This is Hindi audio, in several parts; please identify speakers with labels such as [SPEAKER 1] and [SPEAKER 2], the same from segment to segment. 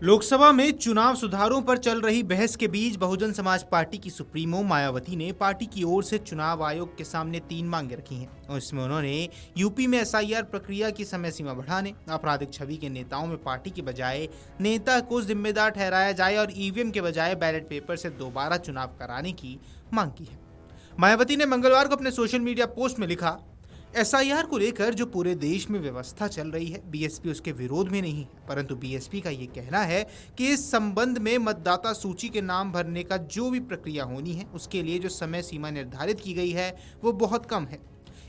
[SPEAKER 1] लोकसभा में चुनाव सुधारों पर चल रही बहस के बीच बहुजन समाज पार्टी की सुप्रीमो मायावती ने पार्टी की ओर से चुनाव आयोग के सामने 3 मांगे रखी हैं और इसमें उन्होंने यूपी में एसआईआर प्रक्रिया की समय सीमा बढ़ाने, आपराधिक छवि के नेताओं में पार्टी के बजाय नेता को जिम्मेदार ठहराया जाए और ईवीएम के बजाय बैलेट पेपर से दोबारा चुनाव कराने की मांग की है। मायावती ने मंगलवार को अपने सोशल मीडिया पोस्ट में लिखा, एसआईआर को लेकर जो पूरे देश में व्यवस्था चल रही है, बीएसपी उसके विरोध में नहीं है, परंतु बीएसपी का ये कहना है कि इस संबंध में मतदाता सूची के नाम भरने का जो भी प्रक्रिया होनी है उसके लिए जो समय सीमा निर्धारित की गई है वो बहुत कम है।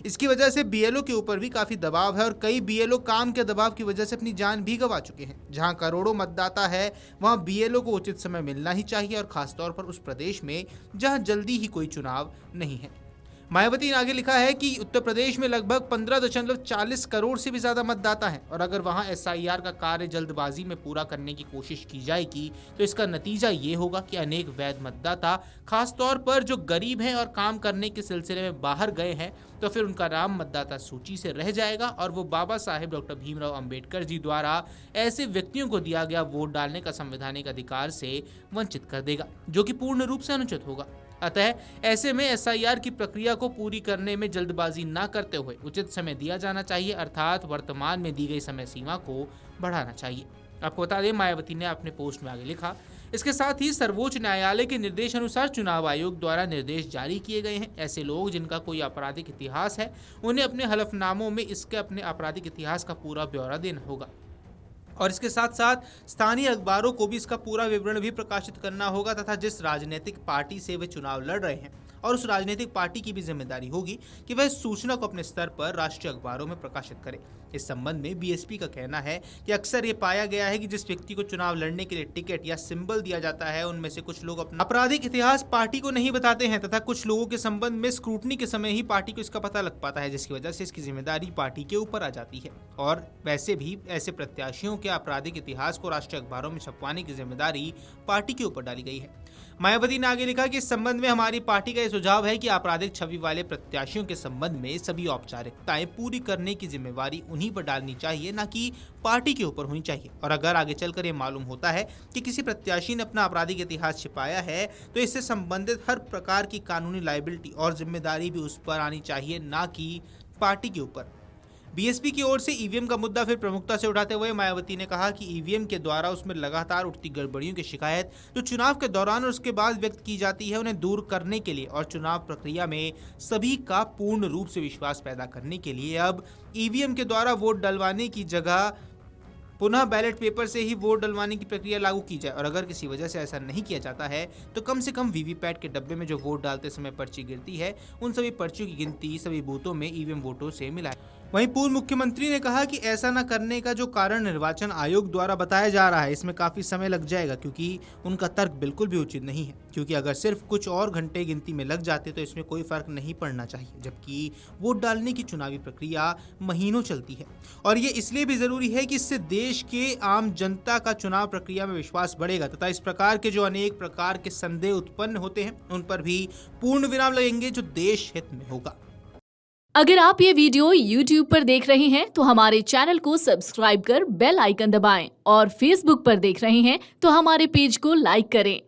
[SPEAKER 1] इसकी वजह से बीएलओ के ऊपर भी काफी दबाव है और कई बीएलओ काम के दबाव की वजह से अपनी जान भी गंवा चुके हैं। जहां करोड़ों मतदाता है वहां बीएलओ को उचित समय मिलना ही चाहिए और खासतौर पर उस प्रदेश में जहां जल्दी ही कोई चुनाव नहीं है। मायावती ने आगे लिखा है कि उत्तर प्रदेश में लगभग 15.40 करोड़ से भी ज्यादा मतदाता हैं और अगर वहां एसआईआर का कार्य जल्दबाजी में पूरा करने की कोशिश की जाएगी तो इसका नतीजा ये होगा कि अनेक वैध मतदाता, खासतौर पर जो गरीब हैं और काम करने के सिलसिले में बाहर गए हैं, तो फिर उनका नाम मतदाता सूची से रह जाएगा और वो बाबा साहेब डॉक्टर भीमराव अंबेडकर जी द्वारा ऐसे व्यक्तियों को दिया गया वोट डालने का संवैधानिक अधिकार से वंचित कर देगा, जो कि पूर्ण रूप से अनुचित होगा। अतः ऐसे में एसआईआर की प्रक्रिया को पूरी करने में जल्दबाजी न करते हुए उचित समय दिया जाना चाहिए, अर्थात वर्तमान में दी गई समय सीमा को बढ़ाना चाहिए। आपको बता दें, मायावती ने अपने पोस्ट में आगे लिखा, इसके साथ ही सर्वोच्च न्यायालय के निर्देश अनुसार चुनाव आयोग द्वारा निर्देश जारी किए गए हैं। ऐसे लोग जिनका कोई आपराधिक इतिहास है उन्हें अपने हलफनामों में इसके अपने आपराधिक इतिहास का पूरा ब्यौरा देना होगा और इसके साथ साथ स्थानीय अखबारों को भी इसका पूरा विवरण भी प्रकाशित करना होगा तथा जिस राजनीतिक पार्टी से वे चुनाव लड़ रहे हैं और उस राजनीतिक पार्टी की भी जिम्मेदारी होगी कि वह सूचना को अपने स्तर पर राष्ट्रीय अखबारों में प्रकाशित करे। इस संबंध में बीएसपी का कहना है कि अक्सर ये पाया गया है कि जिस व्यक्ति को चुनाव लड़ने के लिए टिकट या सिंबल दिया जाता है उनमें से कुछ लोग अपना आपराधिक इतिहास पार्टी को नहीं बताते हैं तथा कुछ लोगों के संबंध में स्क्रूटनी के समय ही पार्टी को इसका पता लग पाता है, जिसकी वजह से इसकी जिम्मेदारी पार्टी के ऊपर आ जाती है। और वैसे भी ऐसे प्रत्याशियों के आपराधिक इतिहास को राष्ट्रीय अखबारों में छपवाने की जिम्मेदारी पार्टी के ऊपर डाली गई है। मायावती ने आगे लिखा कि इस संबंध में हमारी पार्टी का यह सुझाव है कि आपराधिक छवि वाले प्रत्याशियों के संबंध में सभी औपचारिकताएं पूरी करने की जिम्मेवारी उन्हीं पर डालनी चाहिए, न कि पार्टी के ऊपर होनी चाहिए। और अगर आगे चलकर ये मालूम होता है कि किसी प्रत्याशी ने अपना आपराधिक इतिहास छिपाया है तो इससे संबंधित हर प्रकार की कानूनी लायबिलिटी और जिम्मेदारी भी उस पर आनी चाहिए, न कि पार्टी के ऊपर। बीएसपी की ओर से ईवीएम का मुद्दा फिर प्रमुखता से उठाते हुए मायावती ने कहा कि ईवीएम के द्वारा उसमें लगातार उठती गड़बड़ियों की शिकायत जो चुनाव के दौरान और उसके बाद व्यक्त की जाती है, उन्हें दूर करने के लिए और चुनाव प्रक्रिया में सभी का पूर्ण रूप से विश्वास पैदा करने के लिए अब ईवीएम के द्वारा वोट डलवाने की जगह पुनः बैलेट पेपर से ही वोट डलवाने की प्रक्रिया लागू की जाए और अगर किसी वजह से ऐसा नहीं किया जाता है तो कम से कम वीवीपैट के डब्बे में जो वोट डालते समय पर्ची गिरती है उन सभी पर्चियों की गिनती सभी बूथों में ईवीएम वोटों से मिलाए। वहीं पूर्व मुख्यमंत्री ने कहा कि ऐसा न करने का जो कारण निर्वाचन आयोग द्वारा बताया जा रहा है इसमें काफी समय लग जाएगा, क्योंकि उनका तर्क बिल्कुल भी उचित नहीं है, क्योंकि अगर सिर्फ कुछ और घंटे गिनती में लग जाते तो इसमें कोई फर्क नहीं पड़ना चाहिए, जबकि वोट डालने की चुनावी प्रक्रिया महीनों चलती है और ये इसलिए भी जरूरी है कि इससे देश के आम जनता का चुनाव प्रक्रिया में विश्वास बढ़ेगा तथा इस प्रकार के जो अनेक प्रकार के संदेह उत्पन्न होते हैं उन पर भी पूर्ण विराम लगेंगे, जो देश हित में होगा।
[SPEAKER 2] अगर आप ये वीडियो YouTube पर देख रहे हैं तो हमारे चैनल को सब्सक्राइब कर बेल आइकन दबाएं और Facebook पर देख रहे हैं तो हमारे पेज को लाइक करें।